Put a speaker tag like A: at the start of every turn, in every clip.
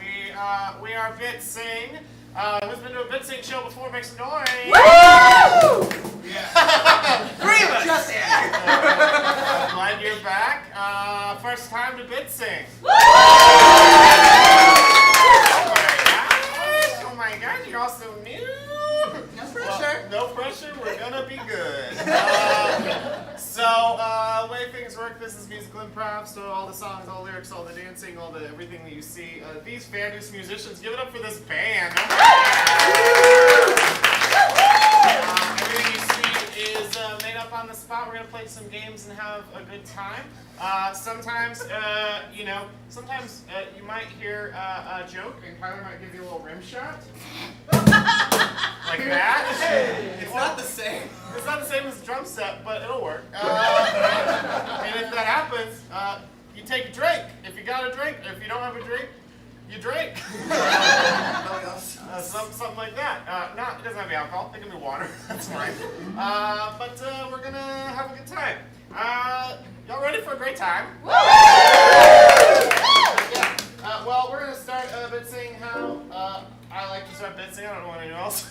A: We are BitSing. Who's been to a BitSing show before? Make some noise.
B: Woo!
A: Yeah.
B: Three of us. Just
A: Glad you're back. First time to BitSing.
B: Woo!
A: Oh my gosh, you're all so new.
B: No pressure.
A: Well, no pressure. We're gonna be good. The way things work, this is musical improv, so all the songs, all the lyrics, all the dancing, all the everything that you see. These fabulous musicians, give it up for this band. Everything you see is made up on the spot. We're gonna play some games and have a good time. Sometimes you might hear a joke, and Tyler might give you a little rim shot. Like that.
B: It's not the same.
A: It's not the same as the drum set, but it'll work. And if that happens, you take a drink. If you got a drink, if you don't have a drink, you drink. Something like that. It doesn't have to be alcohol. It can be water. That's fine. But we're gonna have a good time. Y'all ready for a great time?
B: Woo!
A: Yeah. Well, we're gonna start BitSing how I like to start BitSing. I don't know anyone else.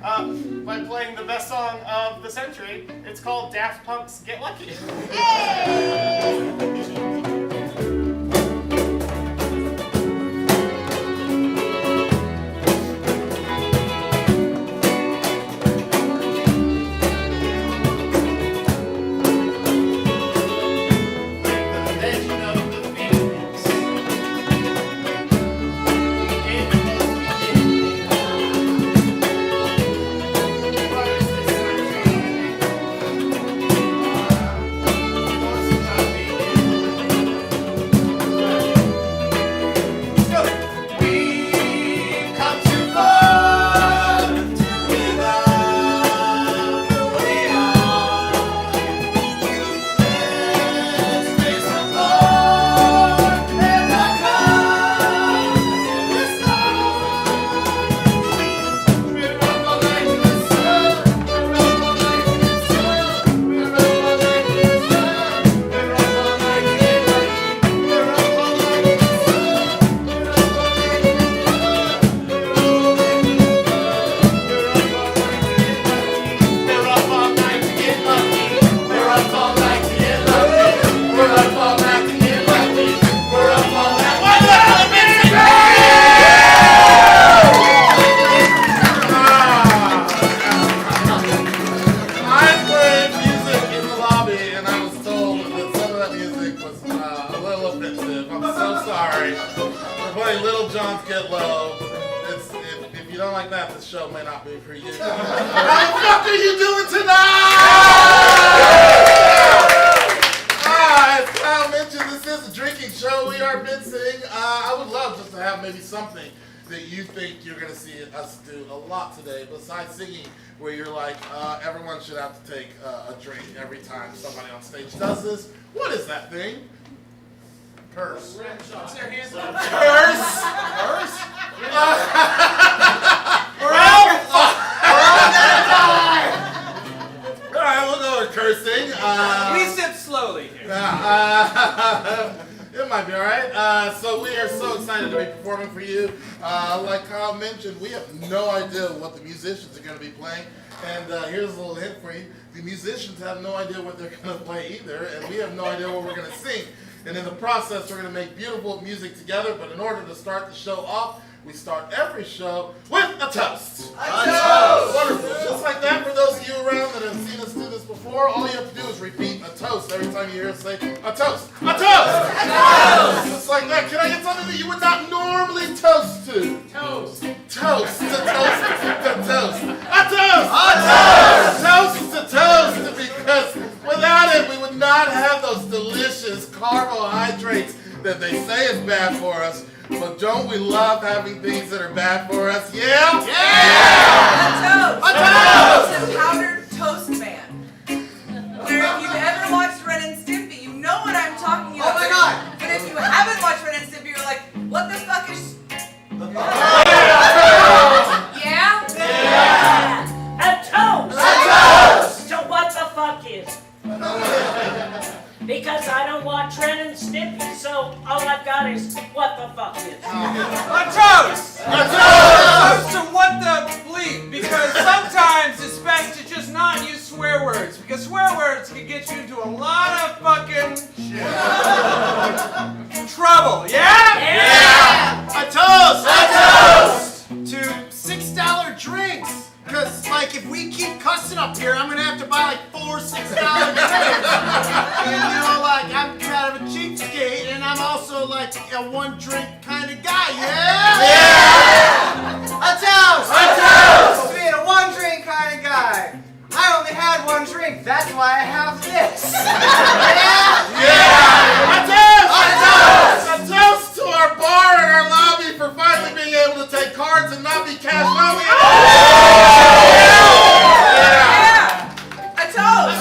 A: By playing the best song of the century. It's called Daft Punk's Get Lucky. Besides singing, where you're like, everyone should have to take a drink every time somebody on stage does this. What is that thing? Purse.
B: What's their hands up?
A: Purse? Alright, we'll go with cursing.
B: We sip slowly here.
A: It might be alright. So we are so excited to be performing for you. Like Kyle mentioned, we have no idea what the musicians are going to be playing. And here's a little hint for you. The musicians have no idea what they're going to play either. And we have no idea what we're going to sing. And in the process, we're going to make beautiful music together. But in order to start the show off, we start every show with a toast.
B: A toast!
A: Wonderful. Just like that, for those of you around that have seen us do this before, all you have to do is repeat a toast every time you hear us say, a toast, a toast, a toast! Just like that. Can I get something that you would not normally toast to?
B: Toast.
A: Toast, to toast, to toast. A toast! A toast! Toast to toast, because without it, we would not have those delicious carbohydrates that they say is bad for us. But don't we love having things that are bad for us? Yeah?
C: Yeah!
B: A toast!
C: It's a powdered toast man. Where if you've ever watched Ren and Stimpy, you know what I'm talking about.
B: Oh my God!
C: But if you haven't watched Ren and Stimpy, you're like, what the fuck is... Yeah?
D: Yeah! A toast!
B: A toast!
D: So what the fuck is? Because I don't watch Ren and Stimpy, so all I've got is what the fuck is.
B: A toast! A toast to what the bleep, because sometimes it's best to just not use swear words, because swear words can get you into a lot of fucking trouble, yeah?
E: Yeah! A toast!
B: A toast!
E: To $6 drinks. Because, like, if we keep cussing up here, I'm going to have to buy, like, 4 $6 drinks. And, you know, like, I'm kind of a cheapskate, and I'm also, like, a one-drink kind of guy, yeah?
B: Yeah!
E: A toast!
B: A toast!
E: To being a one-drink kind of guy. I only had one drink, that's why I have this. Yeah?
B: Yeah!
A: A toast!
B: A toast!
A: A toast to our bar and our lobby for finally being able to take cards and not be cash only.
C: A toast!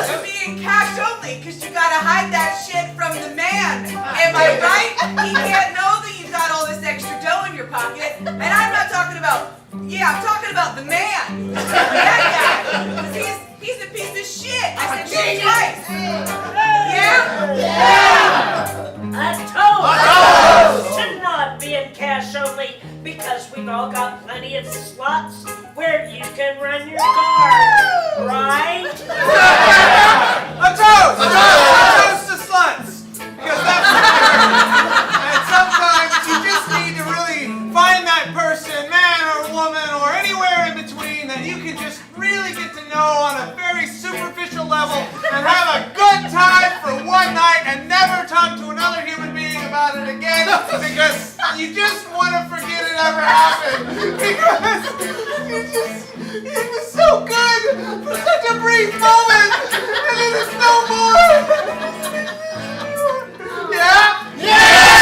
C: To being cash only, because you gotta hide that shit from the man. Am I right? He can't know that you've got all this extra dough in your pocket. And I'm not talking about, I'm talking about the man. That guy. Because he's a piece of shit. I said shit twice. Yeah?
D: A toast to not being cash only, because we've all got plenty of slots where you can run your card, right?
B: A toast! A toast! A toast to sluts! Because that's and sometimes you just need to really find that person, man or woman, or anywhere in between that you can just really get to know on a very superficial level and have a good time for one night and never talk to another human being about it again because you just want to forget it ever happened. Because it was so good for such a brief moment and then it's no more. Yeah? Yeah!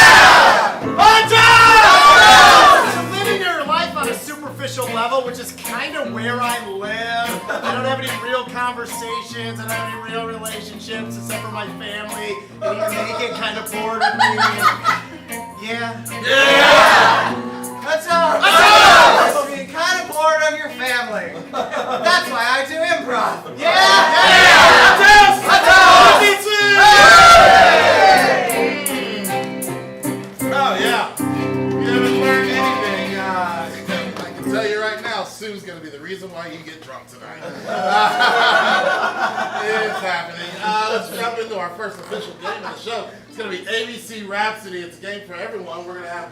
E: So living your life on a superficial level, which is kind of where I live. I don't have any real conversations. I don't have any real relationships except for my family. And even they get kind of bored of me. Yeah. That's all. Being kind of bored of your family. That's why I do improv. Yeah.
A: Oh, yeah. You haven't learned anything. I can tell you right now, Sue's going to be the reason why you get drunk tonight. It's happening. Let's jump into our first official game of the show. It's going to be ABC Rhapsody. It's a game for everyone. We're going to have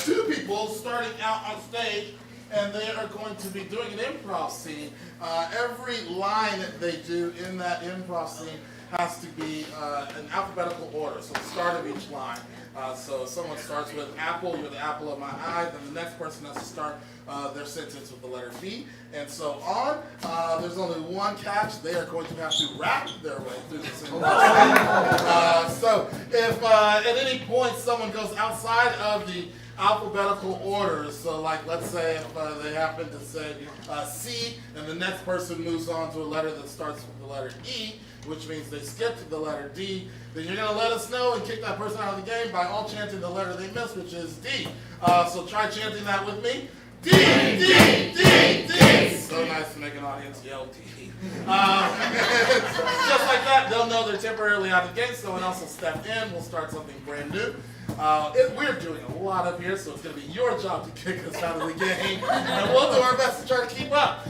A: 2 people starting out on stage, and they are going to be doing an improv scene. Every line that they do in that improv scene has to be in alphabetical order, so the start of each line. So if someone starts with apple, you're the apple of my eye, then the next person has to start their sentence with the letter B, and so on. There's only one catch. They are going to have to rap their way through the sentence. So if at any point someone goes outside of the alphabetical order, so like let's say if they happen to say C, and the next person moves on to a letter that starts with the letter E, which means they skipped the letter D, then you're going to let us know and kick that person out of the game by all chanting the letter they missed, which is D. So try chanting that with me. D, D, D, D. So nice to make an audience yell D. Just like that, they'll know they're temporarily out of the game. Someone else will step in. We'll start something brand new. We're doing a lot up here, so it's going to be your job to kick us out of the game. And we'll do our best to try to keep up.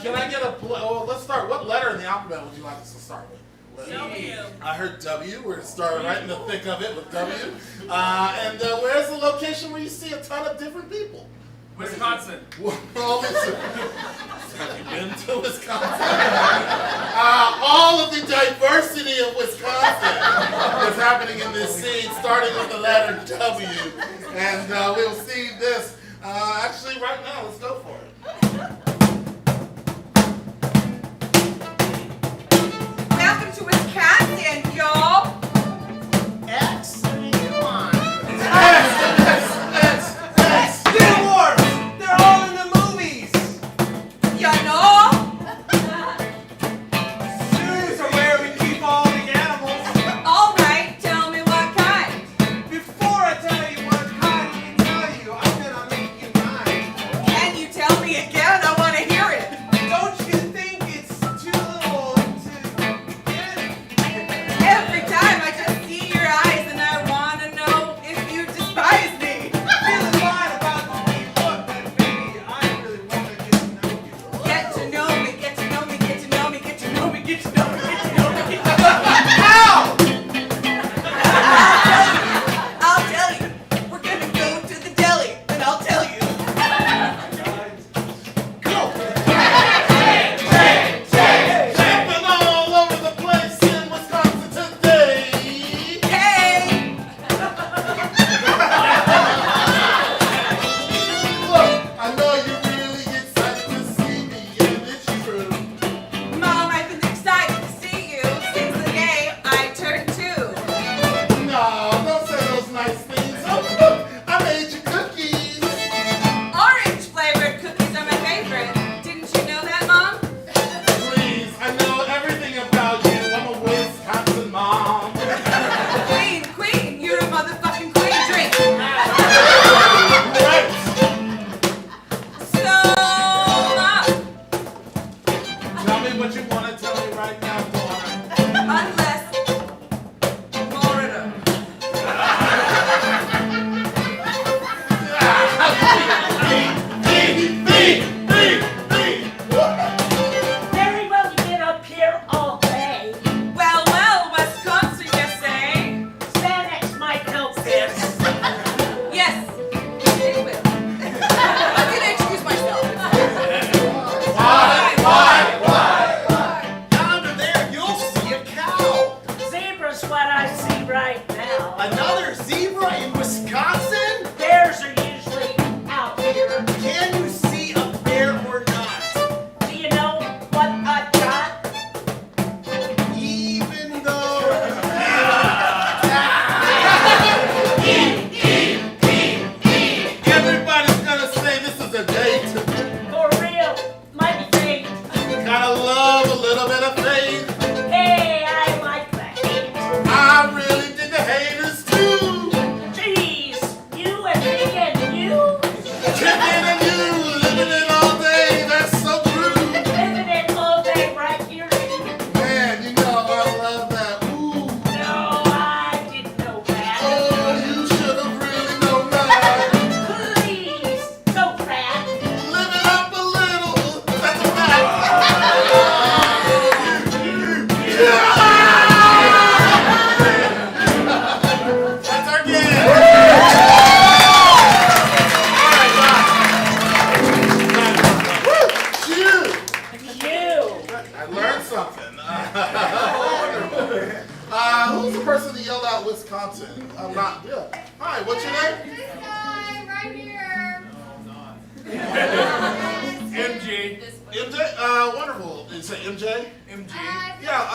A: Can I get let's start. What letter in the alphabet would you like us to start with?
C: W.
A: I heard W. We're going to start right in the thick of it with W. And where's the location where you see a ton of different people?
B: Wisconsin.
A: Well, listen. Have you been to Wisconsin? All of the diversity of Wisconsin is happening in this scene, starting with the letter W. And we'll see this actually right now. Let's go for it.
C: Welcome to Wisconsin, y'all.
E: X, I mean, come on.
B: Star Wars! They're all in the movies!
C: You know?
B: Zoos are where we keep all the animals.
C: All right, tell me what kind.
B: Before I tell you what kind, let me tell you, I'm gonna make you mine.
C: Can you tell me
A: wonderful. You say MJ?
B: MG.
A: Yeah,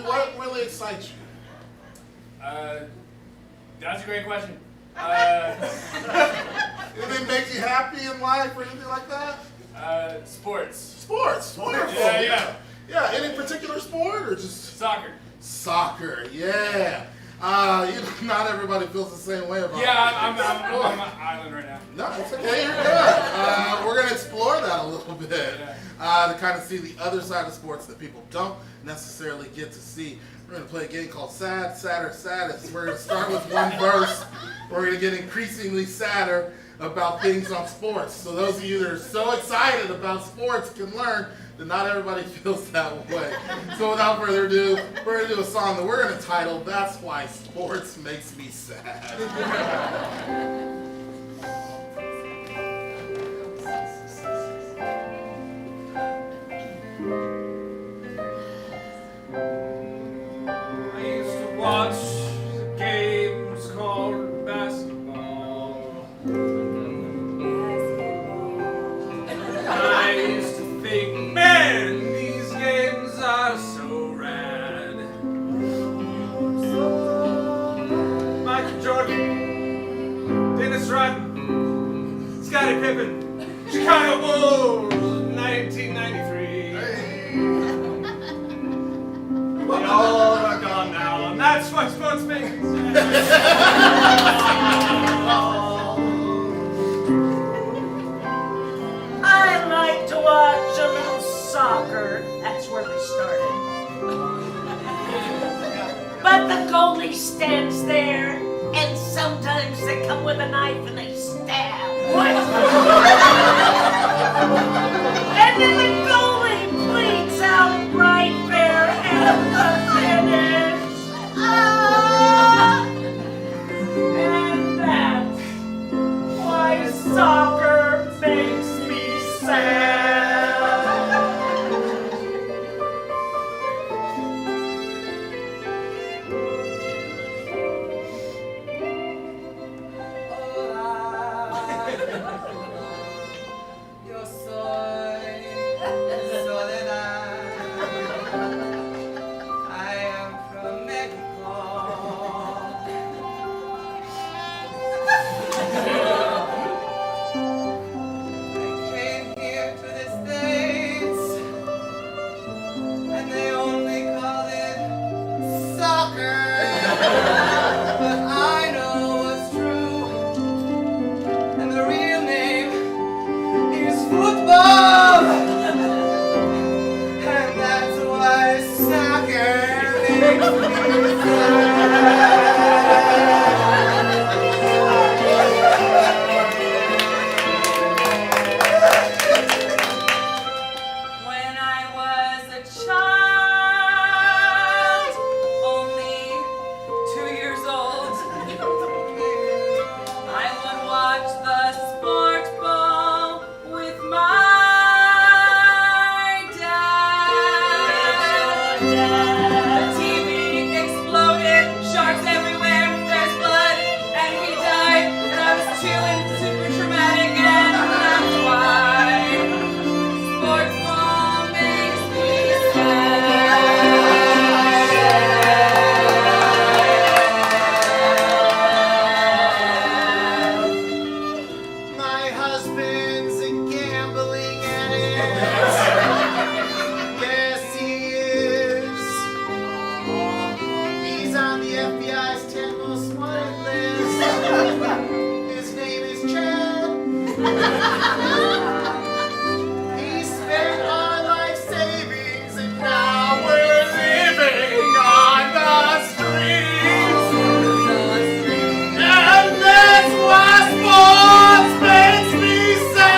A: what really excites you?
F: That's a great question.
A: Anything make you happy in life or anything like that?
F: Sports.
A: Sports, wonderful.
F: Yeah.
A: Yeah, any particular sport or just?
F: Soccer.
A: Soccer, yeah. Not everybody feels the same way about it.
F: Yeah, I'm on an island right now.
A: No, it's okay, you're good. We're going to explore that a little bit to kind of see the other side of sports that people don't necessarily get to see. We're going to play a game called Sad, Sadder, Saddest. We're going to start with one verse. We're going to get increasingly sadder about things on sports. So those of you that are so excited about sports can learn that not everybody feels that way. So without further ado, we're going to do a song that we're going to title, That's Why Sports Makes Me Sad.
F: Watch the games called basketball. I used to think, man, these games are so rad. Michael Jordan, Dennis Rodman, Scottie Pippen, Chicago Bulls, 1993. They all are gone now, and that's what sports makes me
D: I like to watch a little soccer. That's where we started. But the goalie stands there, and sometimes they come with a knife and they stab. And then the goalie bleeds out right there at the finish. And that's why soccer makes me sad.
B: Yo soy Soledad. I am from Mexico. I came here to the States, and they only call it soccer. But I know what's true, and the real name is football. And that's why soccer makes me
C: When I was a child, only 2 years old, I would watch the sports ball with my dad. The TV exploded, sharks everywhere, there's blood, and he died, and I was chilling, super traumatic, and that's why sports ball makes me sad.
E: My husband's a gambling addict. Yes, he is. He's on the FBI's 10 most wanted list. His name is Chad. He spent our life savings, and now we're living on the streets. And that's why sports makes me sad.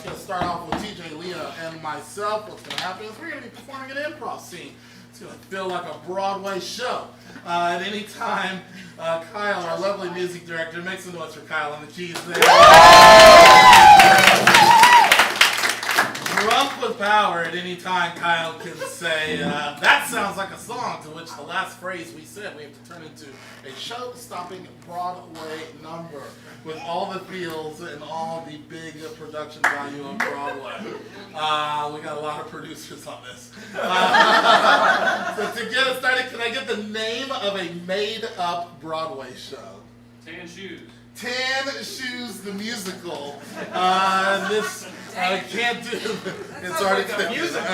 A: It's going to start off with TJ, Leah, and myself. What's going to happen is we're going to be performing an improv scene. It's going to feel like a Broadway show. At any time, Kyle, our lovely music director, make some noise for Kyle and the Cheese there. Drunk with power, at any time Kyle can say, that sounds like a song, to which the last phrase we said we have to turn into a show-stopping Broadway number with all the feels and all the big production value of Broadway. We got a lot of producers on this. So to get us started, can I get the name of a made-up Broadway show?
F: Tan Shoes.
A: Tan Shoes the musical. This can't do. It's already
F: like a musical.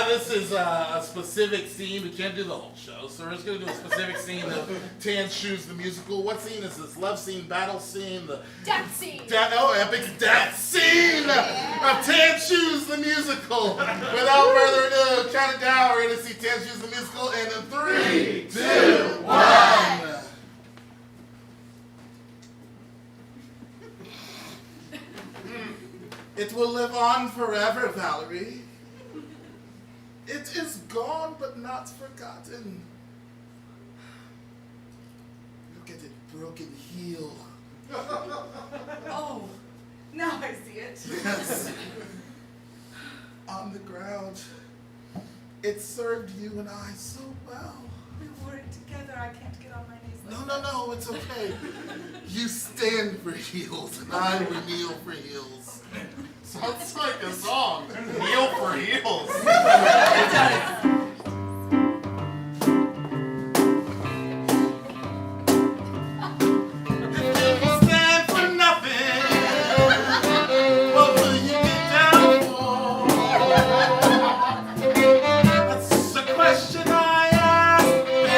A: This is a specific scene. We can't do the whole show, so we're just going to do a specific scene of Tan Shoes the musical. What scene is this? Love scene, battle scene, the
G: Death scene.
A: epic death scene of Tan Shoes the musical. Without further ado, count it down. We're going to see Tan Shoes the musical in 3, 2, 1. It will live on forever, Valerie. It is gone but not forgotten. Look at it, broken heel.
C: Oh, now I see it.
A: Yes. On the ground. It served you and I so well.
C: We wore it together. I can't get on my knees.
A: No, it's okay. You stand for heels and I will kneel for heels. Sounds like a song. Kneel for heels.
C: It does.
A: Stand for nothing. What will you get down for? That's a question I ask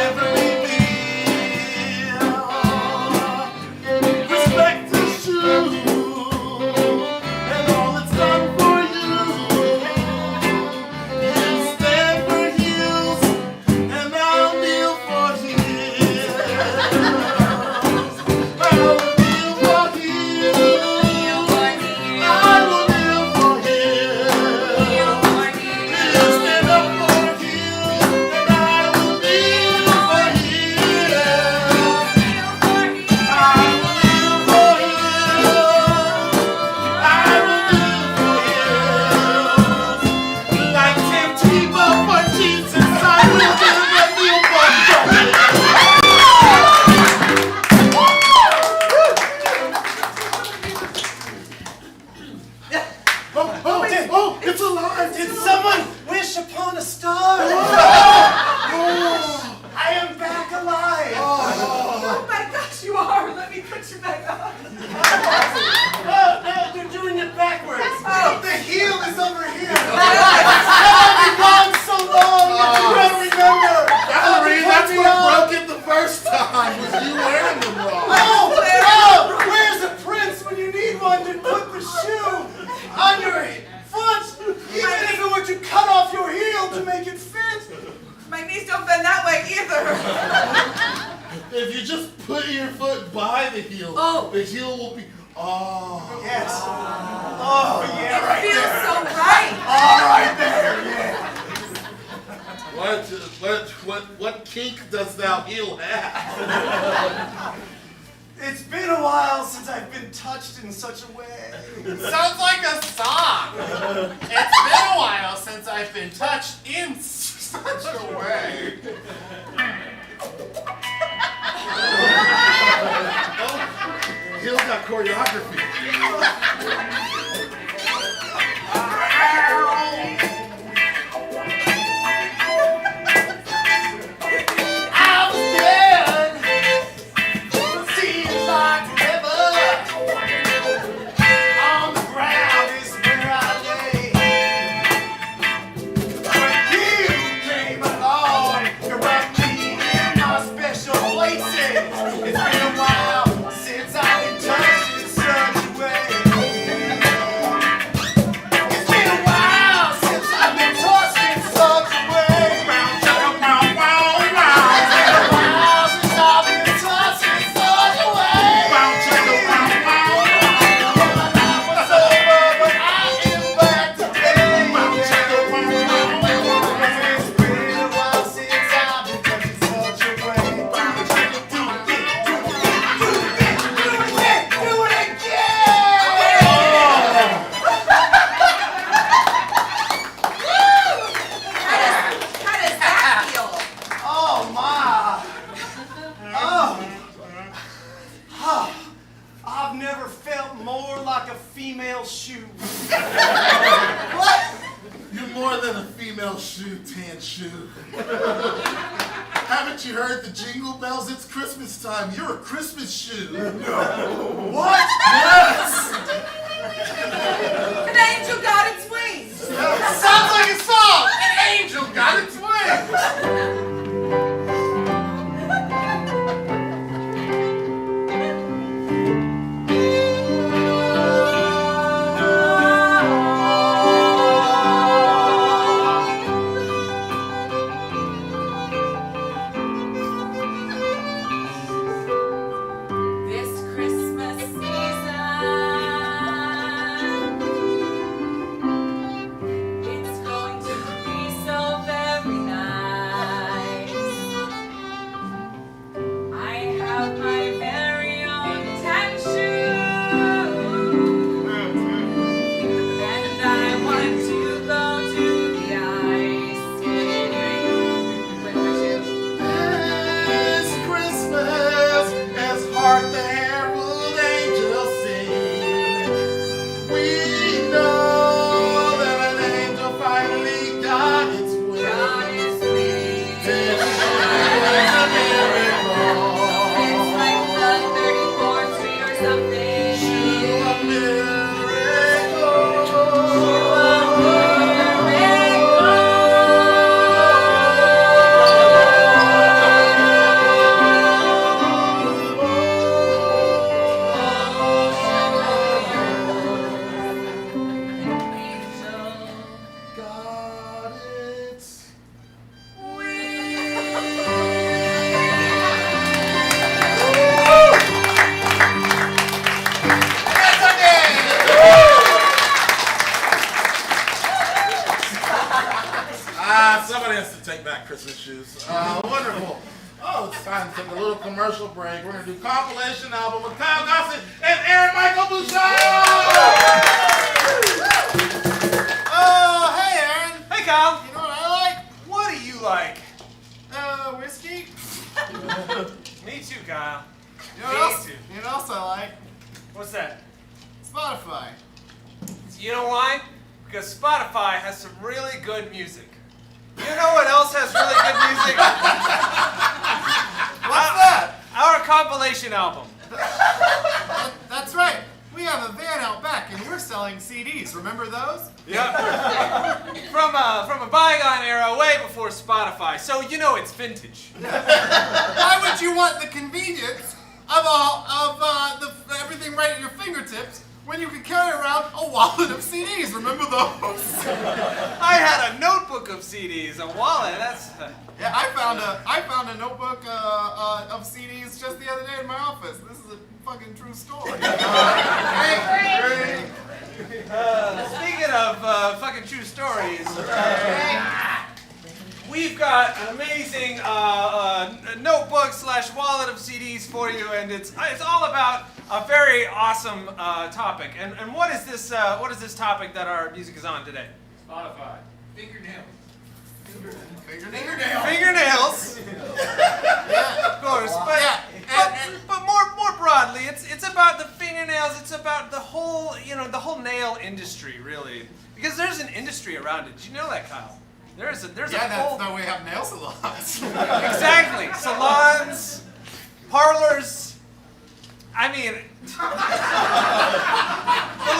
A: every meal. Respect is true. If you just put your foot by the heel, the heel will be. Oh. Yes. Oh, yeah, right there.
C: It feels so right.
A: Oh, right there, yeah. What kink does thou heel have?
E: It's been a while since I've been touched in such a way.
H: Sounds like a song. It's been a while since I've been touched in such a way.
A: Heel's got choreography.
E: It's been a while since I've been touched in such a way.
A: What? You're more than a female shoe, tan shoe. Haven't you heard the jingle bells? It's Christmas time. You're a Christmas shoe. No. What? Yes.
C: An angel got its wings.
H: Sounds like a song! An angel got its wings!
A: Christmas shoes. Wonderful. Oh, it's time to take a little commercial break. We're going to do Compilation album with Kyle Gossett and Aaron Bushong!
E: Oh, hey, Aaron.
B: Hey, Kyle.
E: You know what I like?
B: What do you like?
E: Whiskey.
B: Me too, Kyle.
E: You know what else I like?
B: What's that?
E: Spotify.
B: You know why? Because Spotify has some really good music. You know what else has really good music?
E: What's that?
B: Our compilation album.
E: That's right. We have a van out back and we're selling CDs. Remember those?
B: Yep. From a bygone era, way before Spotify. So you know it's vintage.
E: Why would you want the convenience of everything right at your fingertips when you could carry around a wallet of CDs? Remember those?
B: I had a notebook of CDs, a wallet. That's.
E: Yeah, I found a notebook of CDs just the other day in my office. This is a fucking true story. Great.
B: Speaking of fucking true stories, we've got an amazing notebook / wallet of CDs for you, and it's all about a very awesome topic. And what is this topic that our music is on today?
F: Spotify. Fingernails.
B: Fingernails. Yeah, of course. But more broadly, it's about the fingernails. It's about the whole nail industry, really. Because there's an industry around it. Did you know that, Kyle? There's a whole.
E: That's why we have nail salons.
B: Exactly. Salons, parlors. I mean,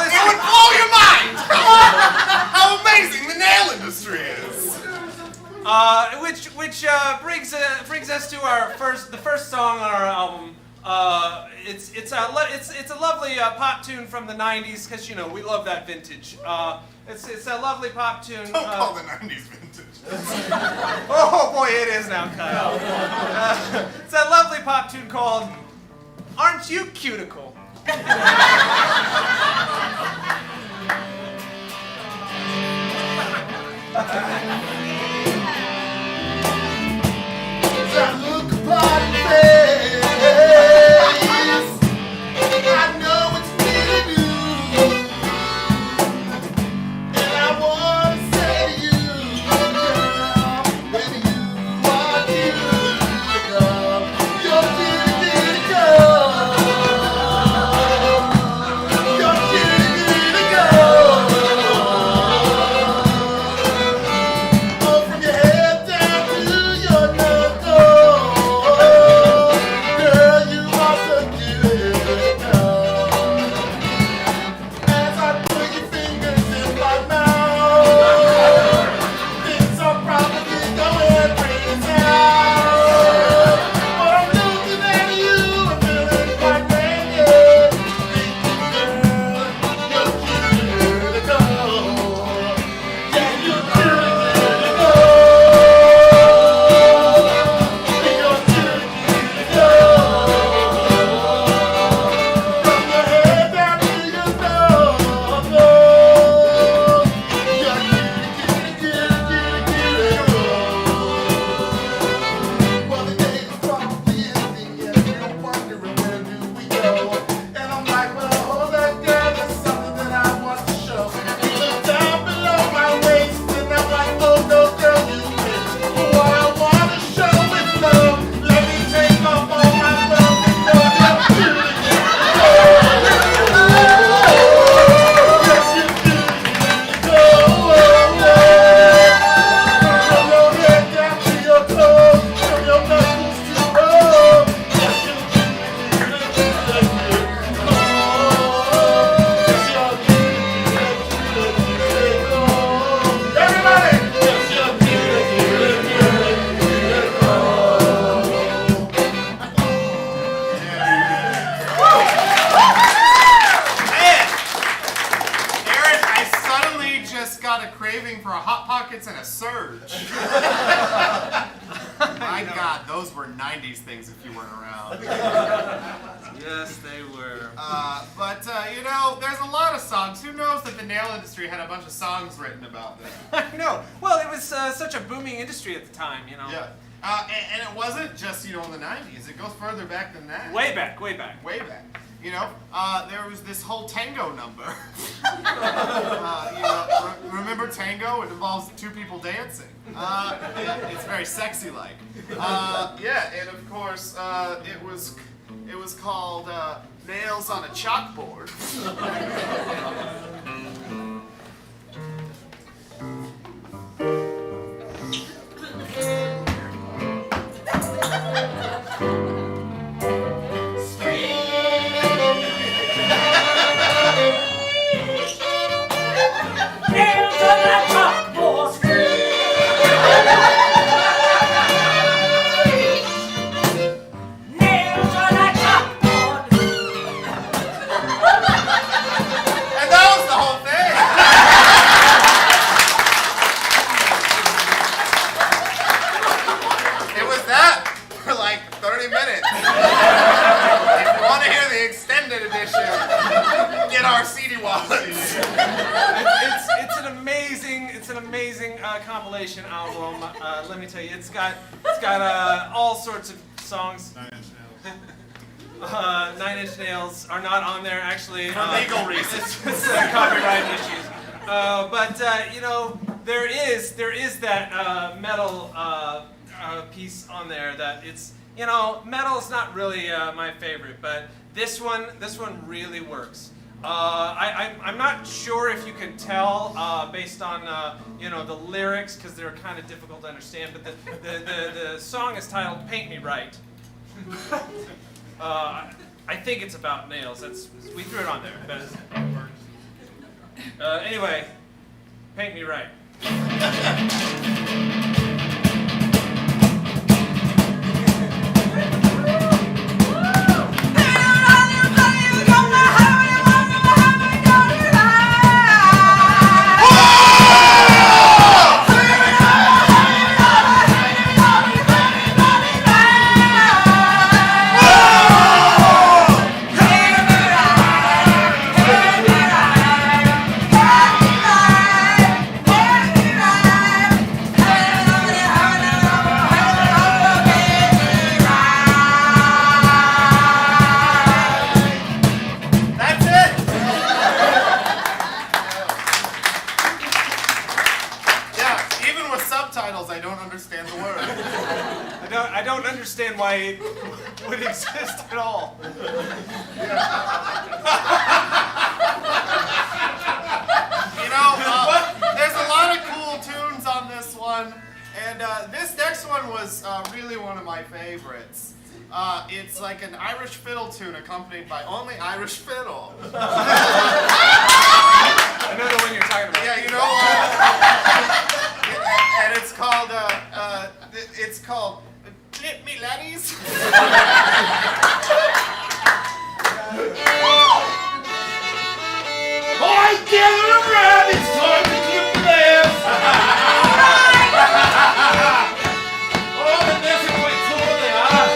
H: It would blow your mind how amazing the nail industry is.
B: Which brings us to the first song on our album. It's a lovely pop tune from the '90s, because we love that vintage. It's a lovely pop tune.
H: Don't call the 90s vintage.
B: Oh boy, it is now, Kyle. It's a lovely pop tune called "Aren't You Cuticle?"
A: I look upon your face, I know it's me to do, and I want to say to you, girl, when you are beautiful, you're beautiful, you're beautiful.
H: just got a craving for a Hot Pockets and a Surge. My God, those were 90s things if you weren't around.
F: Yes, they were.
H: But you know, there's a lot of songs. Who knows that the nail industry had a bunch of songs written about them?
F: I know. Well, it was such a booming industry at the time, you know.
H: Yeah. And it wasn't just, you know, in the 90s. It goes further back than that.
F: Way back, way back.
H: Way back. You know, there was this whole tango number. You know, remember tango? It involves two people dancing. It's very sexy-like. Yeah, and of course, it was called Nails on a Chalkboard.
D: Nails on that chalkboard. Nails on that chalkboard.
H: And that was the whole thing. It was that for like 30 minutes. If you want to hear the extended edition, get our CD wallets.
F: It's an amazing compilation album. Let me tell you, it's got all sorts of songs. 9 Inch Nails are not on there actually.
H: For legal reasons.
F: It's copyright issues. But you know, there is that metal piece on there that it's, you know, metal's not really my favorite, but this one really works. I'm not sure if you can tell based on you know, the lyrics, because they're kind of difficult to understand. But the song is titled "Paint Me Right." I think it's about nails. We threw it on there. But anyway, "Paint Me Right." I don't understand why it would exist at all.
H: You know, there's a lot of cool tunes on this one, and this next one was really one of my favorites. It's like an Irish fiddle tune accompanied by only Irish fiddle.
F: I know the one you're talking about.
H: Yeah, you know, and it's called Flip Me Laddies.
A: Boy, gather around, it's time to clip the nails. Oh, the nails are quite tall, they are.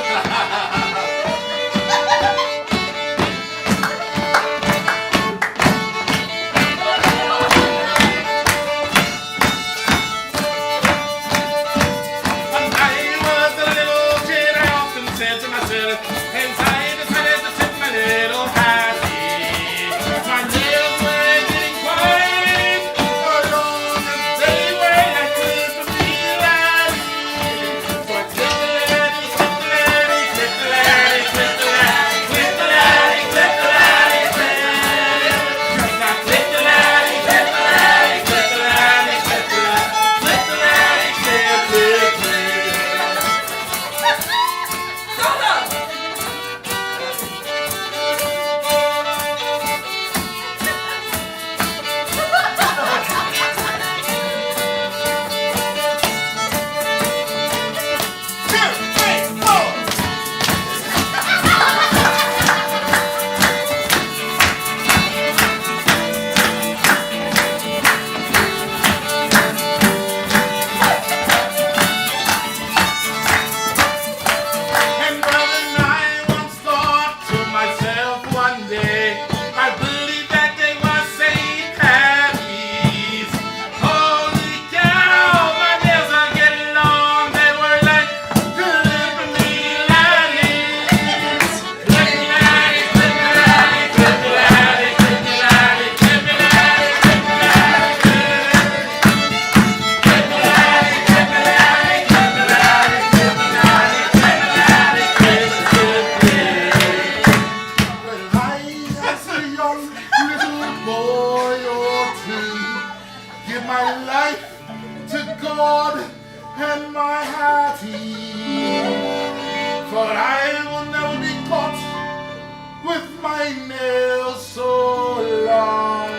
A: my life to God and my hearty. For I will never be caught with my nails so long.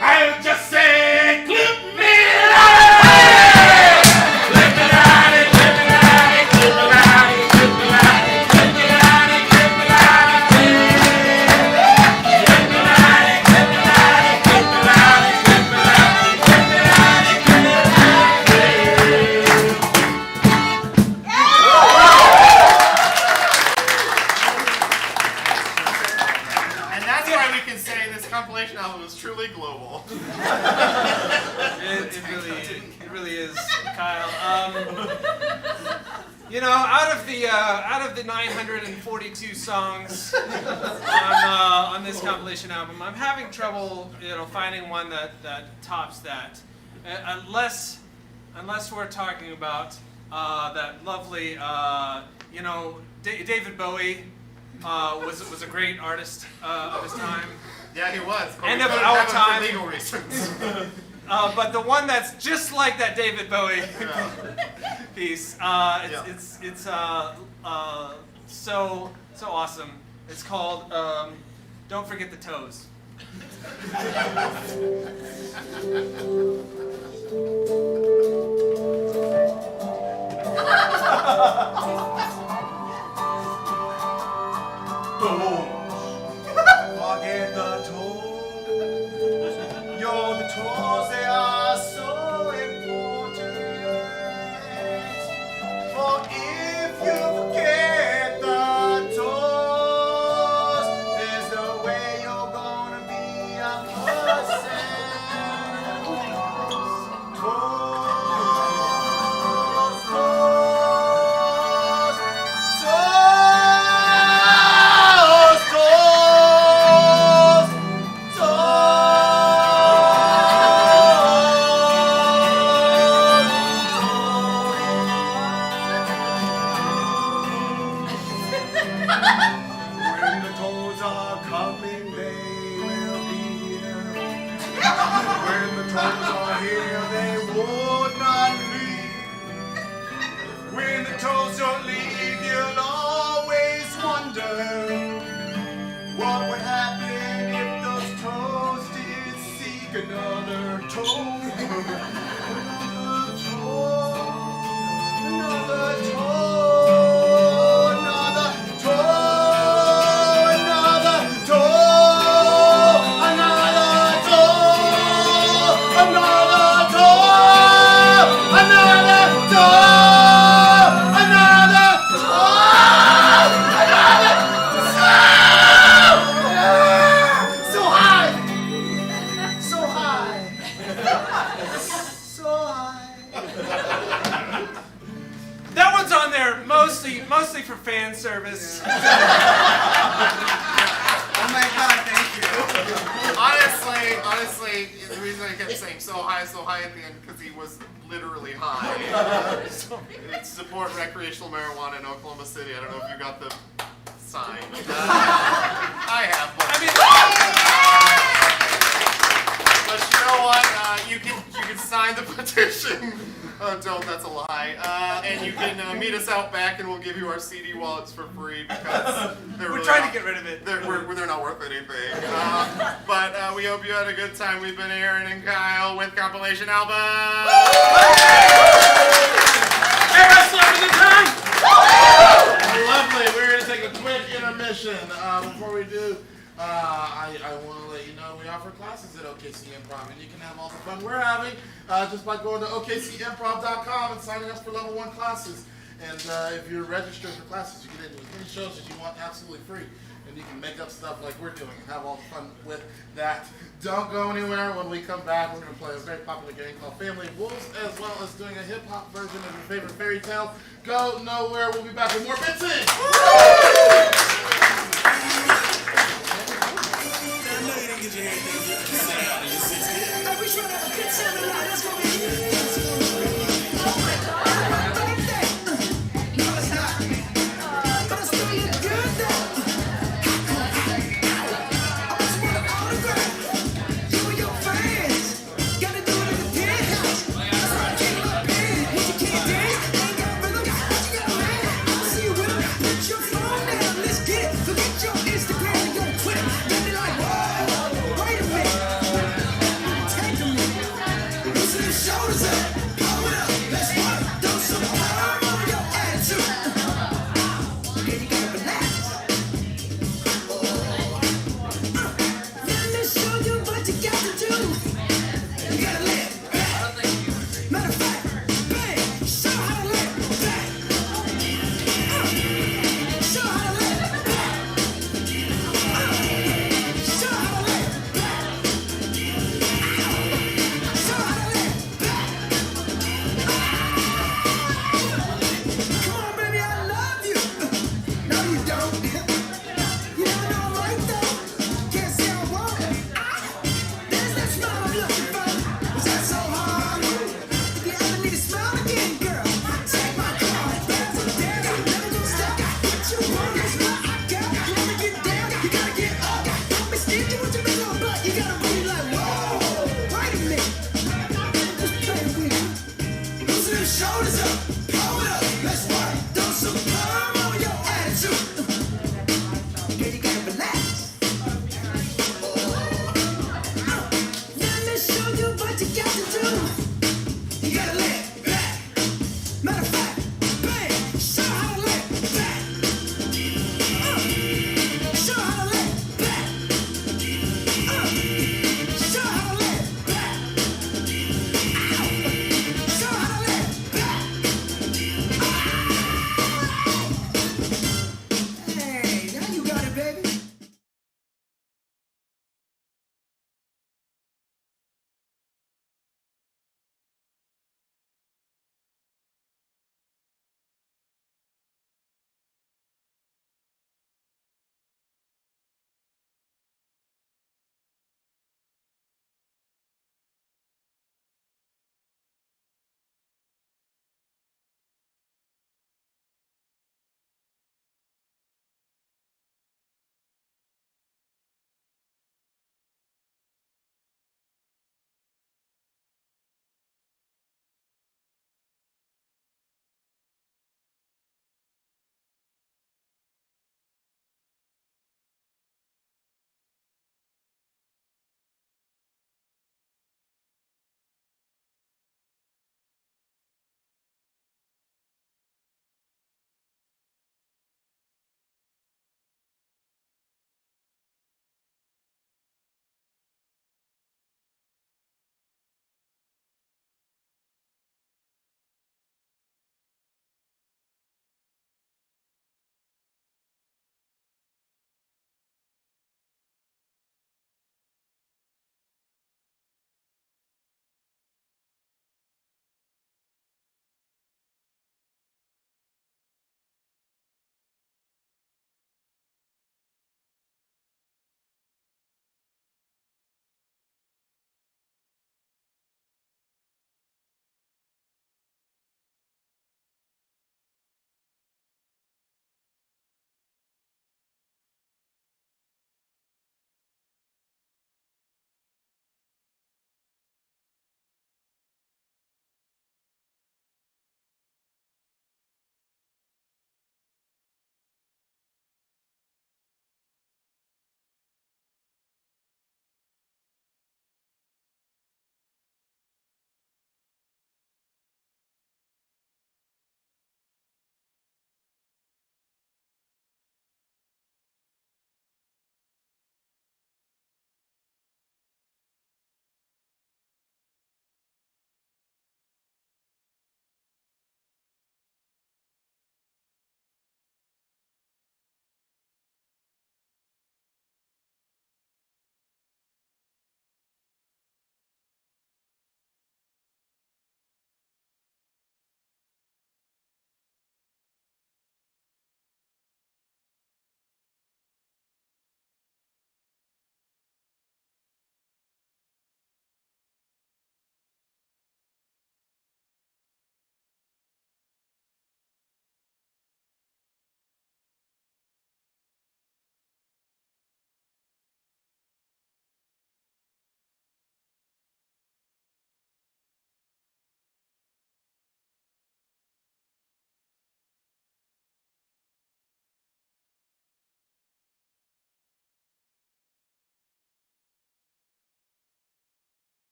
A: I'll just say, clip me light! Clip me light, clip me light, clip me light, clip me light, clip me light, clip me light, clip me light, clip me light, clip me light, clip me light, clip me light, clip me light.
H: And that's why we can say this compilation album is truly global.
F: It really is, Kyle. Out of the 942 songs on this compilation album, I'm having trouble, finding one that tops that. Unless we're talking about that lovely, David Bowie was a great artist of his time.
H: Yeah, he was. But
F: End
H: we
F: of
H: couldn't
F: our
H: have him
F: time.
H: for legal reasons.
F: But the one that's just like that David Bowie piece, it's so awesome. It's called "Don't Forget the Toes."
E: Don't forget the toes. You're the toes, they are so important. For if you forget the toes, there's no way you're gonna be a person. Toes, toes, toes, when the toes are coming, they will be here. When the toes are here, they would not leave. When the toes don't leave, you'll always wonder what would happen if those toes did seek another toe. Another toe. Another toe. Another toe. Another toe. Another toe. Another toe. Another toe. Another toe. So high. So high. So high.
F: That one's on there mostly for fan service.
B: Oh my God, thank you.
H: Honestly, the reason I kept saying so high at the end, because he was literally high. It's support recreational marijuana in Oklahoma City. I don't know if you got the sign. I have, but you know what? You can sign the petition. Don't, that's a lie. And you can meet us out back, and we'll give you our CD wallets for free because
F: We're trying to get rid of it.
H: they're not worth anything. But we hope you had a good time. We've been Aaron and Kyle with Compilation Album.
A: Everybody still having a good time? Lovely. We're going to take a quick intermission. Before we do, I want to let you know we offer classes at OKC Improv, and you can have all the fun we're having just by going to OKCimprov.com and signing up for level 1 classes. And if you're registered for classes, you get into as many shows as you want absolutely free. And you can make up stuff like we're doing and have all the fun with that. Don't go anywhere. When we come back, we're going to play a very popular game called Family of Wolves, as well as doing a hip-hop version of your favorite fairy tale. Go nowhere. We'll be back with more BitSing.
G: Gotta do it shoulders up, pull it up, let's work, throw some power on your attitude. Okay, you gotta relax. Let me show you what you got to do. You gotta lay it back. Matter of fact, bang, show how to lay it back. Show how to lay it back. Show how to lay it back. Show how to lay it back.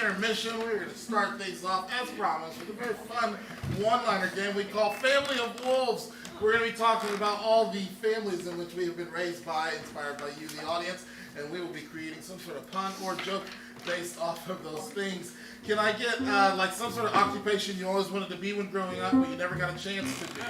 A: intermission, we're going to start things off, as promised, with a very fun one-liner game we call Family of Wolves. We're going to be talking about all the families in which we have been raised by, inspired by you, the audience, and we will be creating some sort of pun or joke based off of those things. Can I get like some sort of occupation you always wanted to be when growing up, but you never got a chance to do?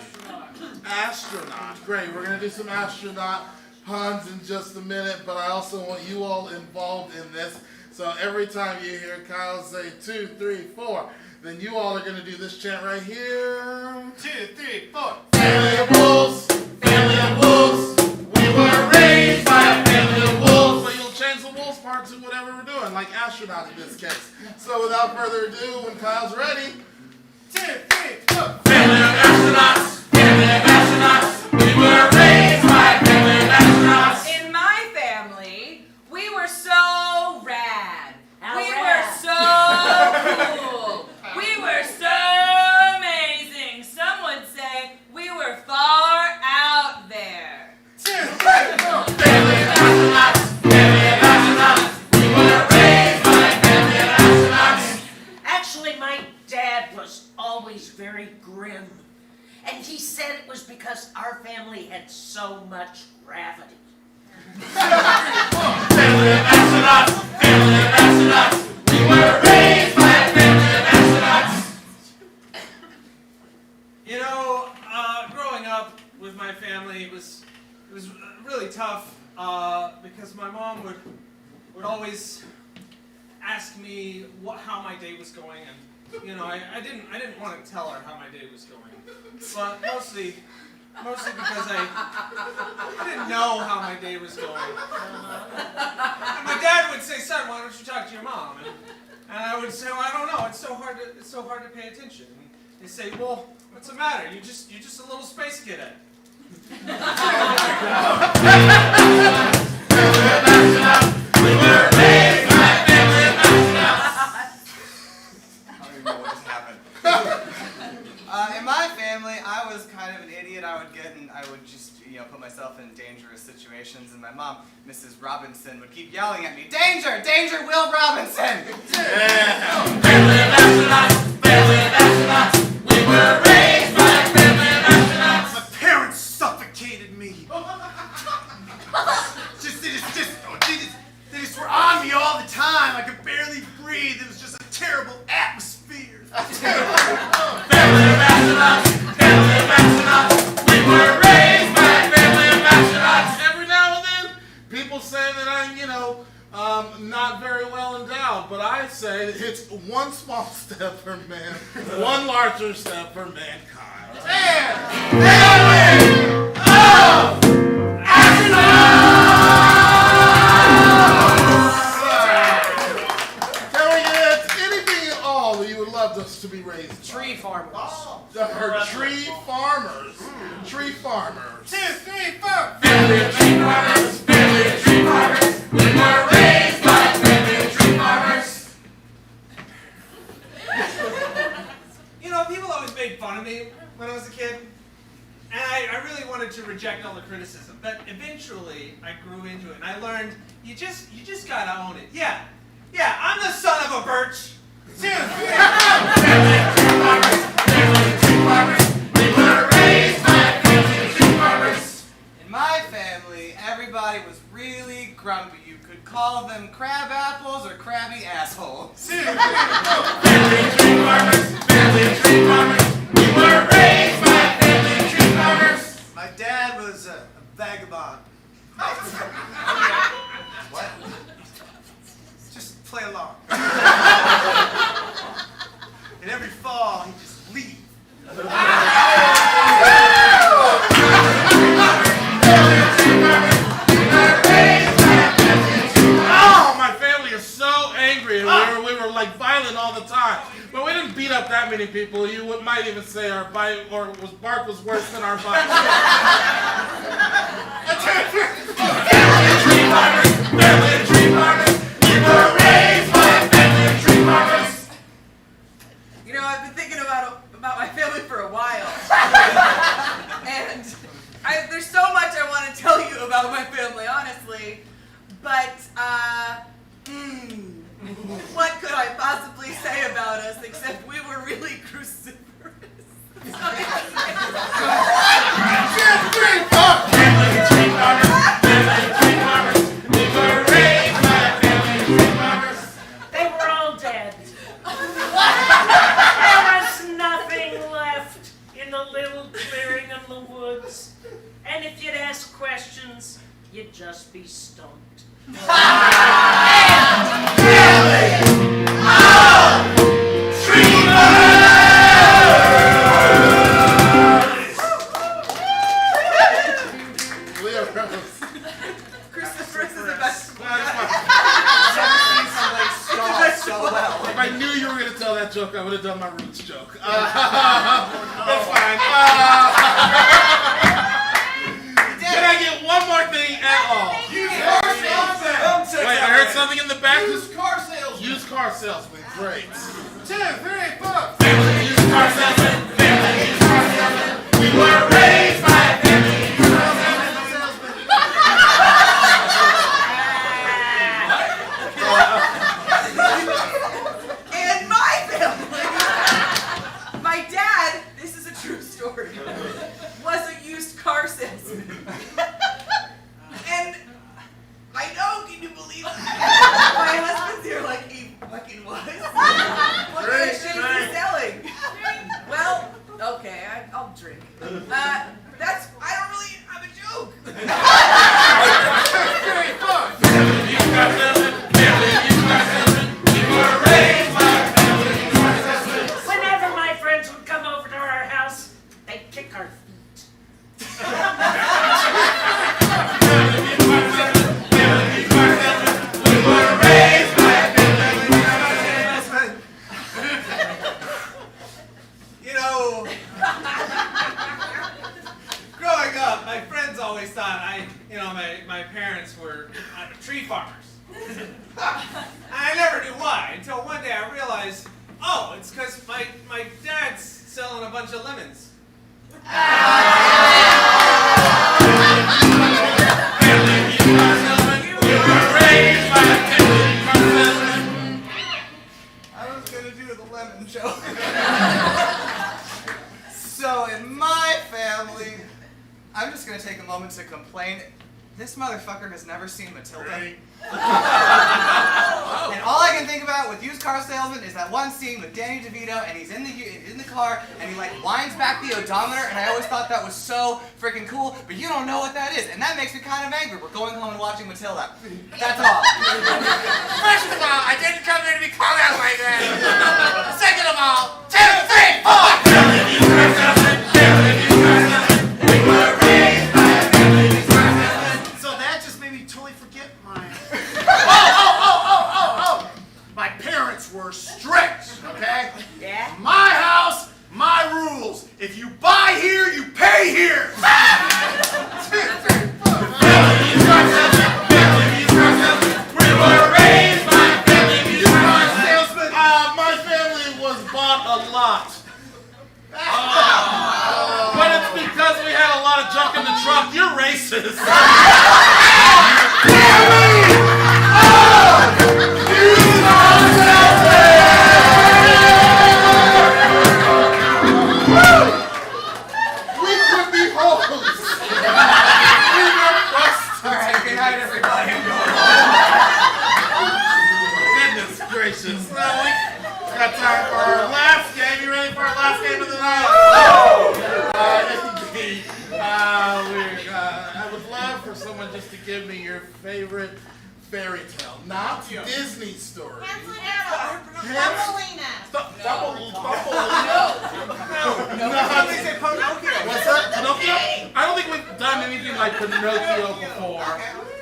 A: Astronaut. Great. We're going to do some astronaut puns in just a minute, but I also want you all involved in this. So every time you hear Kyle say 2, 3, 4, then you all are going to do this chant right here.
H: 2, 3, 4.
A: Family of wolves, family of wolves. We were raised by a family of wolves. But you'll change the wolves part to whatever we're doing, like astronaut in this case. So without further ado, when Kyle's ready,
H: 2, 3, 4.
A: family of astronauts, family of astronauts. We were raised by a family of astronauts.
C: In my family, we were so rad.
D: How
C: we
D: rad?
C: were so cool. We were so amazing. Some would say we were far out there.
H: 2, 3, 4.
A: Family of astronauts, family of astronauts. We were raised by a family of astronauts.
D: Actually, my dad was always very grim. And he said it was because our family had so much gravity.
A: Family of astronauts, family of astronauts. We were raised by a family of astronauts.
F: You know, growing up with my family it was really tough because my mom would always ask me how my day was going, and you know, I didn't want to tell her how my day was going, but mostly because I didn't know how my day was going. And my dad would say, "Son, why don't you talk to your mom?" And I would say, "Well, I don't know. It's so hard to pay attention." And they say, "Well, what's the matter? You're just a little space cadet."
A: We were raised by a family of astronauts.
B: I don't even know what just happened. In my family, I was kind of an idiot. I would just, put myself in dangerous situations, and my mom, Mrs. Robinson, would keep yelling at me, "Danger! Danger, Will Robinson!"
A: Family of astronauts, family of astronauts. We were raised by a family of astronauts.
E: My parents suffocated me. They just were on me all the time. I could barely breathe. It was just a terrible atmosphere.
A: Family of astronauts, family of astronauts. We were raised by a family of astronauts. Every now and then, people say that I'm, not very well endowed, but I say that it's one small step for man, one larger step for mankind. Family of astronauts! Can we get anything at all that you would love us to be raised by?
B: Tree farmers.
A: Her tree farmers. Tree farmers.
H: 2, 3, 4.
A: Family of tree farmers. Family of tree farmers. We were raised by a family of tree farmers.
F: You know, people always made fun of me when I was a kid, and I really wanted to reject all the criticism. But eventually, I grew into it, and I learned you just gotta own it. Yeah, I'm the son of a birch.
H: 2, 3, 4.
A: Family of tree farmers. Family of tree farmers. We were raised by a family of tree farmers.
B: In my family, everybody was really grumpy. You could call them crab apples or crabby assholes.
H: 2, 3, 4.
A: Family of tree farmers. Family of tree farmers. We were raised by a family of tree farmers.
E: My dad was a vagabond.
B: What?
E: Just play along. And every fall, he'd just leave.
A: Oh, my family is so angry, and we were like violent all the time. But we didn't beat up that many people. You might even say our bite bark was worse than our bite. Family of tree farmers. Family of tree farmers. We were raised by a family of tree farmers.
C: I've been thinking about my family for a while. And there's so much I want to tell you about my family, honestly. But, what could I possibly us, except we were really cruciferous.
D: They were all dead. There was nothing left in the little clearing in the woods. And if you'd ask questions, you'd just be stumped.
A: Leah Rose.
C: Cruciferous is the best.
B: So well.
A: If I knew you were going to tell that joke, I would have done my roots joke. That's fine. Can I get one more thing at all? Wait, I heard something in the back. Used car salesman. Used car salesman. Great. 2, 3, 4. Family used car salesman. Family used car salesman. We were raised by a family used car salesman.
C: And my family. My dad, this is a true story, was a used car salesman. And I know, can you believe that? My husband's here like he fucking was. What kind of shit is he selling? Well, okay, I'll drink. That's, I don't really have a joke.
A: Very fun. Family used car salesman. Family used car salesman. We were raised by a family used car salesman.
D: Whenever my friends would come over to our house, they'd kick our feet.
B: You know, growing up, my friends always thought my parents were tree farmers. I never knew why until one day I realized, oh, it's because my dad's selling a bunch of lemons. I was gonna do the lemon joke. So in my family, I'm just gonna take a moment to complain. This motherfucker has never seen Matilda.
A: Great.
B: And all I can think about with used car salesman is that one scene with Danny DeVito, and he's in the car, and he like winds back the odometer, and I always thought that was so freaking cool. But you don't know what that is, and that makes me kind of angry. We're going home and watching Matilda. That's all.
I: First of all, I didn't come here to be called out like that. Second of all, 2, 3, 4.
E: So that just made me totally forget mine. My parents were strict, okay?
C: Yeah?
E: My house, my rules. If you buy here, you pay here.
A: My family was bought a lot. But it's because we had a lot of junk in the trunk. You're racist. We could be hoes. We were busted.
B: All right, good night, everybody.
A: Goodness gracious. Now we got time for our last game. You ready for our last game of the night? Indeed. I would love for someone just to give me your favorite fairy tale, not Disney story.
G: Thumbelina.
A: What's that? Pinocchio? I don't think we've done anything like Pinocchio before.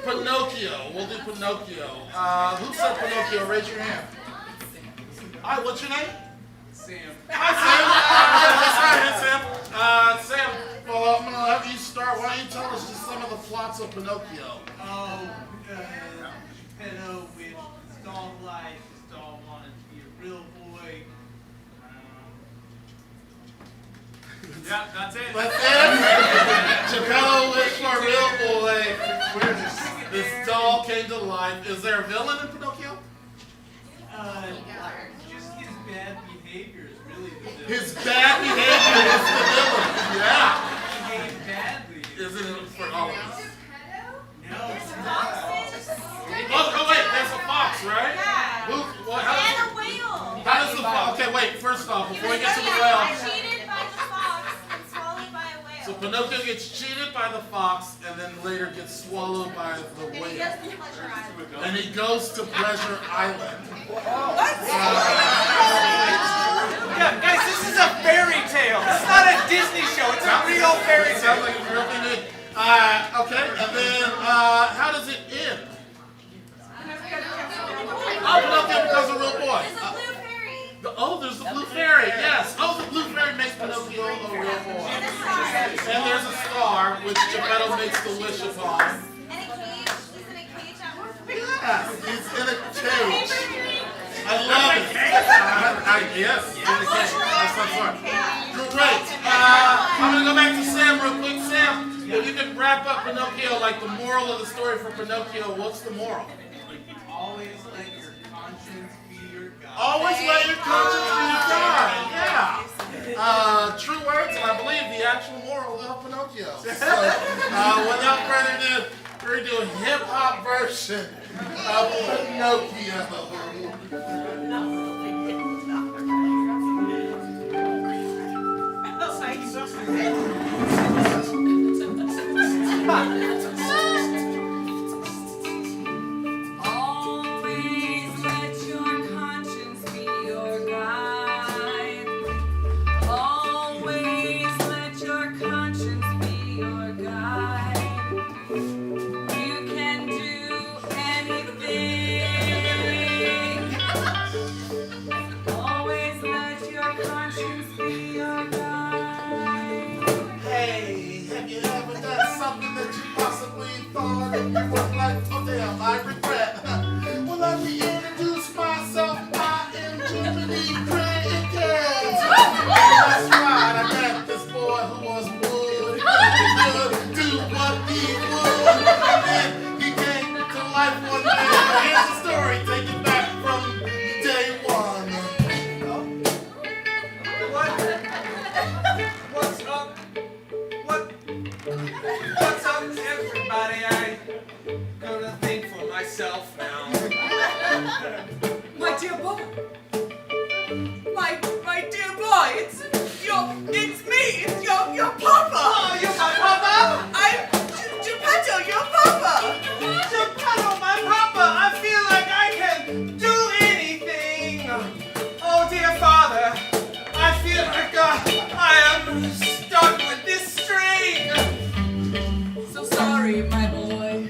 A: Pinocchio. We'll do Pinocchio. Who said Pinocchio? Raise your hand. Hi, what's your name?
B: Sam.
A: Hi, Sam. Sam, well, I'm going to have you start. Why don't you tell us just some of the plots of Pinocchio?
J: Hello, which doll life, this doll wanted to be a real boy.
H: Yeah, that's it.
A: That's it? Geppetto wished for a real boy. This doll came to life. Is there a villain in Pinocchio?
J: Just his bad behavior. behavior is really the villain.
A: His bad behavior is the villain. Yeah.
J: He behaved badly.
A: Isn't it for all of us?
J: No, it's not.
A: Oh, wait, there's a fox, right?
C: Yeah.
A: How
C: And a whale.
A: does the fox? Okay, wait. First off, before we get to the
C: I
A: whale,
C: cheated by the fox and swallowed by a whale.
A: so Pinocchio gets cheated by the fox and then later gets swallowed by the
C: And he
A: whale,
C: goes to Pleasure Island.
A: and he goes to Pleasure Island.
C: What?
B: Yeah, guys, this is a fairy tale. It's not a Disney show. It's a real fairy
A: It
B: tale.
A: sounds like it's real thing. Okay, and then how does it end? Oh, Pinocchio becomes a real boy.
C: There's a blue fairy.
A: There's the blue fairy. Yes. Oh, the blue fairy makes Pinocchio a real boy.
C: And a star.
A: And there's a star which Geppetto makes the wish upon.
C: And a cage. He's in a cage at work.
A: Yes, he's in a cage.
C: Favorite
A: I love it. Yes, in the cage. That's so fun. Great. I'm gonna go back to Sam real quick. Sam, if you could wrap up Pinocchio, like the moral of the story for Pinocchio, what's the moral?
J: Always let your conscience be your guide.
A: Always let your conscience be your guide. Yeah. True words, and I believe the actual moral of Pinocchio. So, without further ado, we're gonna do a hip hop version of Pinocchio.
C: Always let your conscience be your guide. Always let your conscience be your guide. You can do anything. Always let your conscience be your guide.
A: Hey, have you ever done something that you possibly thought you were like, oh damn, I regret? Well, let me introduce myself. I am Jiminy Cricket. That's right, I met this boy who was wood. He could do what he would. And then he came to life one day. Here's the story, take it back from day one.
B: What's up? What's up, everybody? I'm gonna think for myself now.
C: My dear boy. My dear boy, it's me, it's your papa.
B: Oh, you're my papa?
C: I'm Geppetto, your papa.
B: Geppetto, my papa. I feel like I can do anything. Oh, dear father, I feel like I am stuck with this string.
C: So sorry, my boy.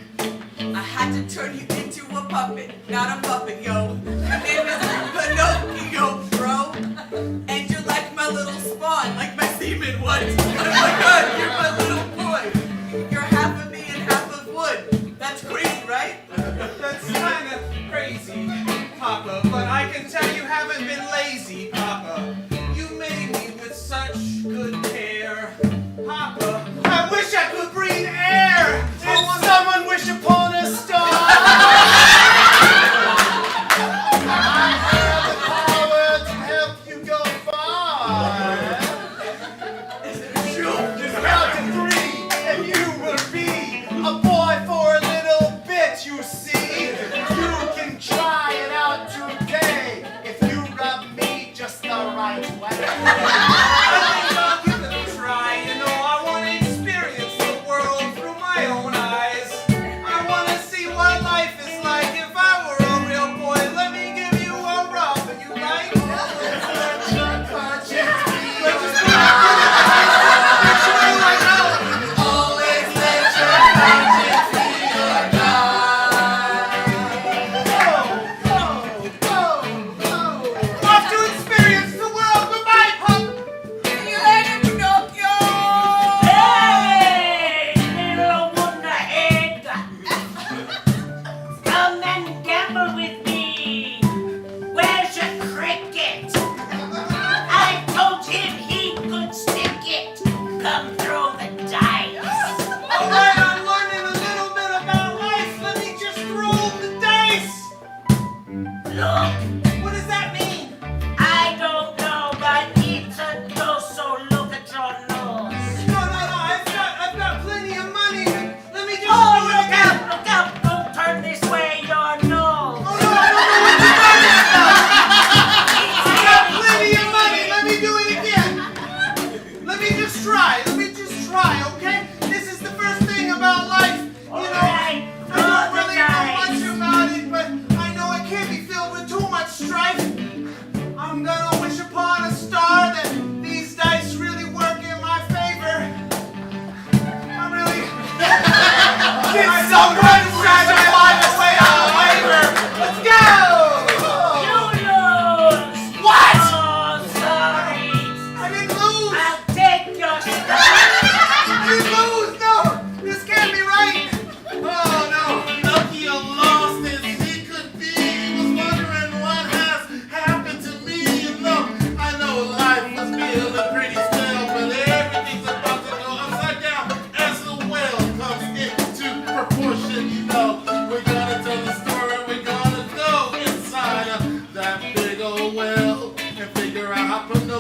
C: I had to turn you into a puppet, not a puppet, yo. Your name is Pinocchio, bro. And you're like my little spawn, like my semen was. Oh my god, you're my little boy. You're half of me and half of wood. That's crazy, right?
B: That's kind of crazy, Papa, but I can tell you haven't been lazy, Papa. You made me with such good care. Papa, I wish I could breathe air. Did someone wish upon a star?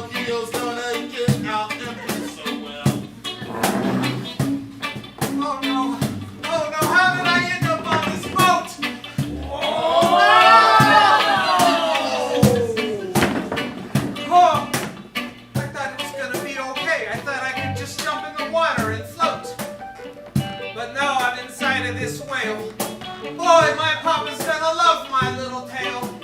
A: Pinocchio's gonna get out and play so well.
B: Oh no, how did I end up on this boat? Oh, I thought it was gonna be okay. I thought I could just jump in the water and float. But no, I'm inside of this whale. Boy, my papa's gonna love my little tail.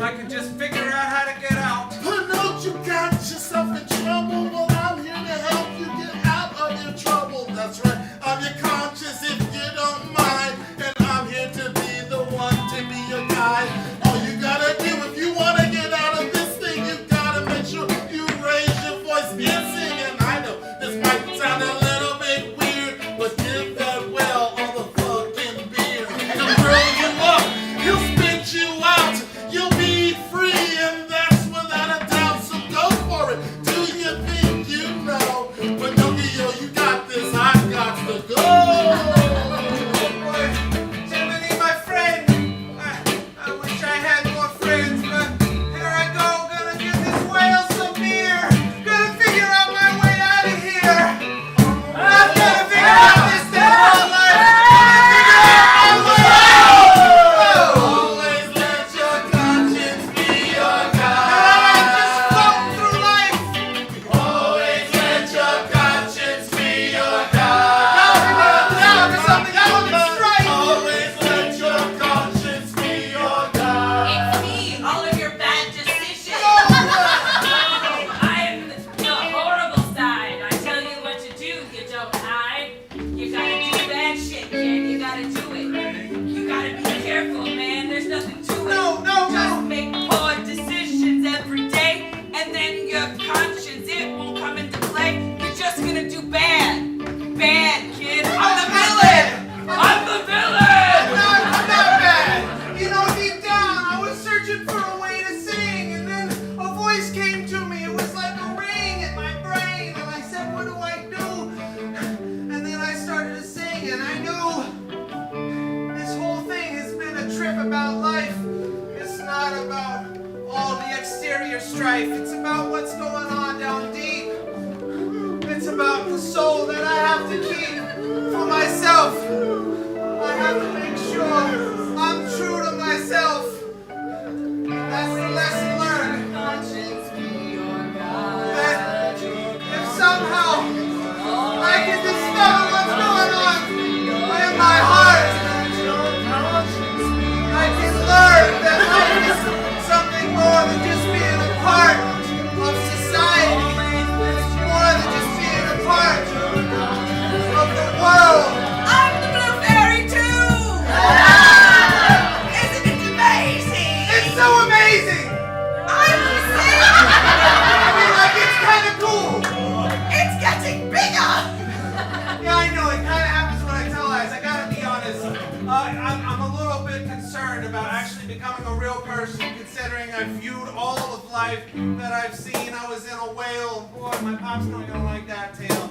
B: I can just figure out how to get out.
A: Pinocchio, you got yourself in trouble. Well, I'm here to help you get out of your trouble. That's right, I'm your conscience if you don't mind. And I'm here to be the one to be your guide. All you gotta do if you wanna get out of this thing, you gotta make sure you raise your voice and sing. And I know this might sound a little bit weird, but give that whale all the fucking beer. He'll throw you up, he'll spit you out. You'll be free, and that's without a doubt. So go for it. Do you think you know? Pinocchio, you got this. I've got to go.
B: Boy, Jiminy, my friend. I wish I had more friends, but here I go. Gonna give this whale some beer. Gonna figure out my way out of here. I've gotta figure out this thing called life.
A: Always let your conscience be your guide.
B: Just float through life.
A: Always let your conscience be your guide.
B: Something I don't right.
A: Always let your conscience be your guide.
C: It's me, all of your bad decisions.
K: I am the horrible side. I tell you what to do, you don't hide. You gotta do bad shit, kid. You gotta do it. You gotta be careful, man. There's nothing to it.
B: No.
C: Just make poor decisions every day, and then your conscience, it won't come into play. You're just gonna do bad. Bad, kid. I'm the villain. I'm the villain.
B: Not bad. You know, deep down, I was searching for a way to sing, and then a voice came to me. It was like a ring in my brain, and I said, what do I do? And then I started to sing, and I knew this whole thing has been a trip about life. It's not about all the exterior strife. It's about what's going on down deep. It's about the soul that I have to keep for myself. I have to make sure I'm true to myself. That's the lesson learned. That if somehow I can discover what's going on in my heart, I can learn that life is something more than just being a part of society. It's more than just being a part of the world.
C: I'm the blue fairy too. Isn't it amazing?
B: It's so amazing!
C: I'm the same.
B: I mean, like, it's kind of cool.
C: It's getting bigger.
B: Yeah, I know, it kind of happens when I tell lies. I gotta be honest. I'm a little bit concerned about actually becoming a real person, considering I've viewed all of life that I've seen. I was in a whale, and boy, my pop's not gonna like that tale.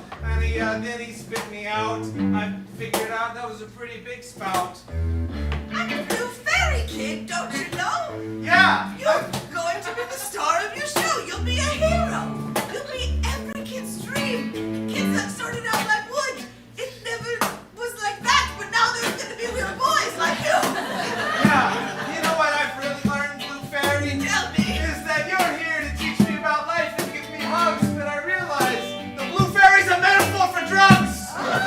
B: And then he spit me out. I figured out that was a pretty big spout.
C: I'm a blue fairy kid, don't you know?
B: Yeah!
C: You're going to be the star of your show. You'll be a hero. You'll be every kid's dream. Kids that started out like wood. It never was like that, but now there's going to be real boys like you.
B: Yeah, you know what I've really learned, Blue Fairy?
C: Tell me.
B: Is that you're here to teach me about life and give me hugs, but I realize the Blue Fairy's a metaphor for drugs! I've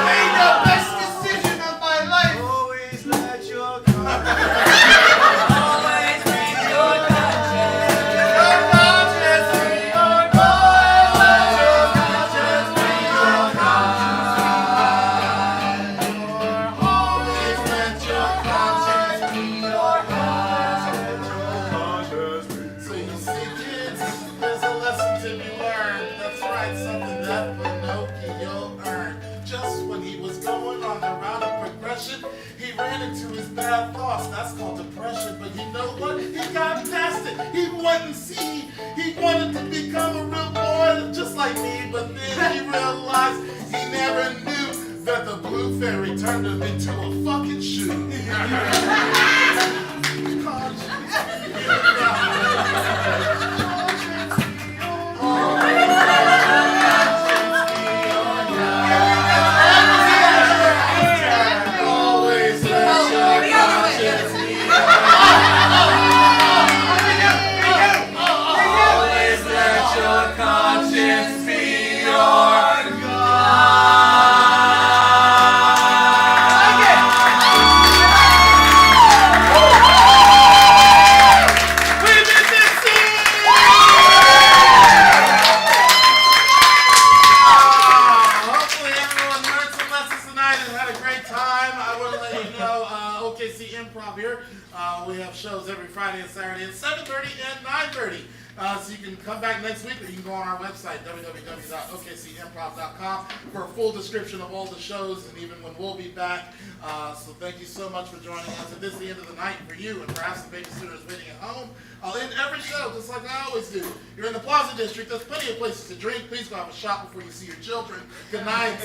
B: made the best decision of my life! Always let your
C: Always read your conscience.
B: Your conscience be your guide. Let your conscience be your guide. Always let your conscience be your guide.
A: So you see, kids, there's a lesson to be learned. That's right, something that Pinocchio earned. Just when he was going on the route of progression, he ran into his bad thoughts. That's called depression. But you know what? He got past it. He wouldn't see. He wanted to become a real boy just like me. But then he realized he never knew that the blue fairy turned him into a fucking shoe. Conscience. and 9:30. So you can come back next week, or you can go on our website, www.okcimprov.com, for a full description of all the shows and even when we'll be back. So thank you so much for joining us. And this is the end of the night for you and perhaps the babysitters waiting at home. I'll end every show just like I always do. You're in the Plaza District. There's plenty of places to drink. Please go have a shot before you see your children. Good night.